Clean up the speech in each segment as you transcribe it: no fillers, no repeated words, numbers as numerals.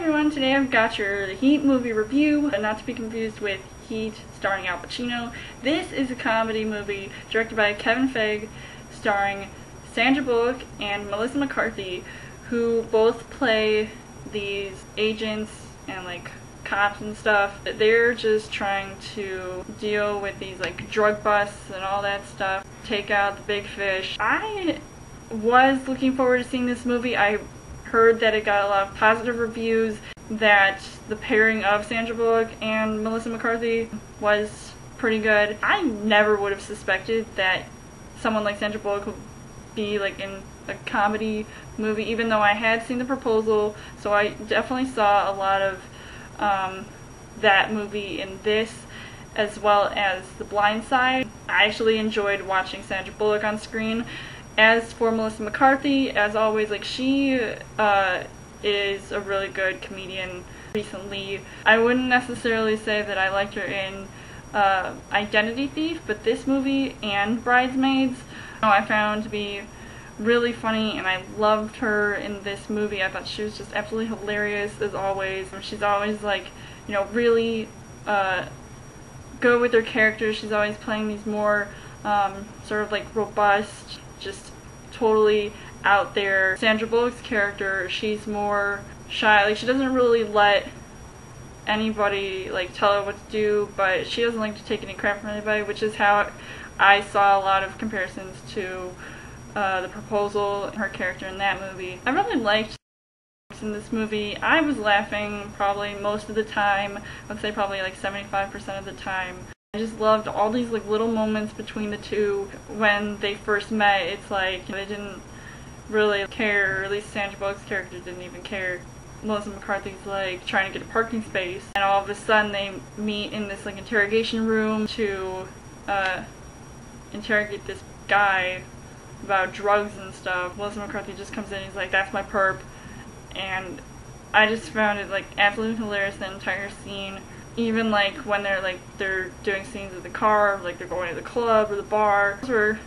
everyone, today I've got your Heat movie review, not to be confused with Heat starring Al Pacino. This is a comedy movie directed by Kevin Feige, starring Sandra Bullock and Melissa McCarthy, who both play these agents and like cops and stuff. They're just trying to deal with these like drug busts and all that stuff, take out the big fish. I was looking forward to seeing this movie. I heard that it got a lot of positive reviews, that the pairing of Sandra Bullock and Melissa McCarthy was pretty good. I never would have suspected that someone like Sandra Bullock would be like in a comedy movie, even though I had seen The Proposal, so I definitely saw a lot of that movie in this, as well as The Blind Side. I actually enjoyed watching Sandra Bullock on screen. As for Melissa McCarthy, as always, like she is a really good comedian recently. I wouldn't necessarily say that I liked her in Identity Thief, but this movie and Bridesmaids I found to be really funny, and I loved her in this movie. I thought she was just absolutely hilarious as always. She's always like, you know, really good with her characters. She's always playing these more sort of like robust, just totally out there. Sandra Bullock's character, she's more shy. Like she doesn't really let anybody like tell her what to do, but she doesn't like to take any crap from anybody, which is how I saw a lot of comparisons to The Proposal, her character in that movie. I really liked in this movie. I was laughing probably most of the time. I would say probably like 75% of the time. I just loved all these like little moments between the two. When they first met, it's like they didn't really care, or at least Sandra Bullock's character didn't even care. Melissa McCarthy's like trying to get a parking space, and all of a sudden they meet in this like interrogation room to interrogate this guy about drugs and stuff. Melissa McCarthy just comes in and he's like, "That's my perp," and I just found it like absolutely hilarious, the entire scene. Even like when they're doing scenes at the car, like they're going to the club or the bar, those were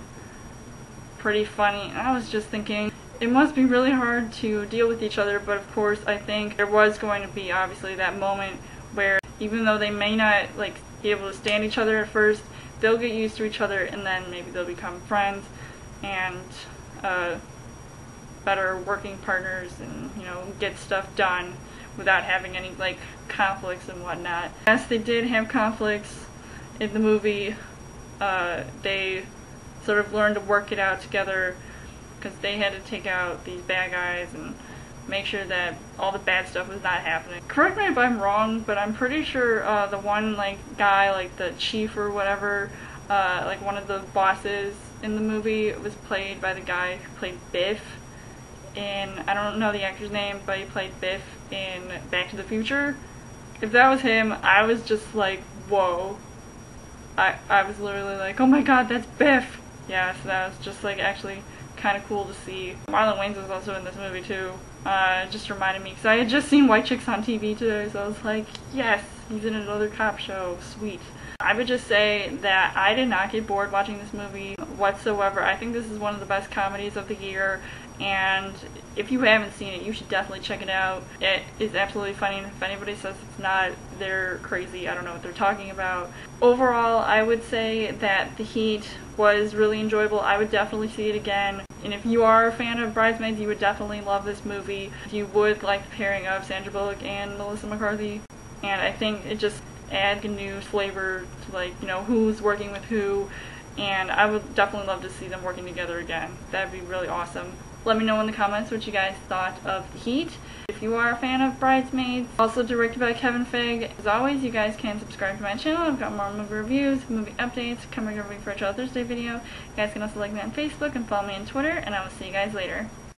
pretty funny. And I was just thinking, it must be really hard to deal with each other, but of course I think there was going to be obviously that moment where even though they may not like be able to stand each other at first, they'll get used to each other, and then maybe they'll become friends and better working partners, and you know, get stuff done without having any like conflicts and whatnot. Yes, they did have conflicts in the movie. They sort of learned to work it out together, because they had to take out these bad guys and make sure that all the bad stuff was not happening. Correct me if I'm wrong, but I'm pretty sure the one like guy, like the chief or whatever, like one of the bosses in the movie, was played by the guy who played Biff in, I don't know the actor's name, but he played Biff in Back to the Future. If that was him, I was just like, whoa. I was literally like, oh my god, that's Biff! Yeah, so that was just like actually kind of cool to see. Marlon Wayans was also in this movie too. It just reminded me, because I had just seen White Chicks on TV today, so I was like, yes, he's in another cop show, sweet. I would just say that I did not get bored watching this movie whatsoever. I think this is one of the best comedies of the year, and if you haven't seen it, you should definitely check it out. It is absolutely funny, and if anybody says it's not, they're crazy. I don't know what they're talking about. Overall, I would say that The Heat was really enjoyable. I would definitely see it again. And if you are a fan of Bridesmaids, you would definitely love this movie. You would like the pairing of Sandra Bullock and Melissa McCarthy. And I think it just adds a new flavor to, like, you know, who's working with who. And I would definitely love to see them working together again. That'd be really awesome. Let me know in the comments what you guys thought of The Heat. If you are a fan of Bridesmaids, also directed by Kevin Feige. As always, you guys can subscribe to my channel. I've got more movie reviews, movie updates, coming every week for a Child Thursday video. You guys can also like me on Facebook and follow me on Twitter, and I will see you guys later.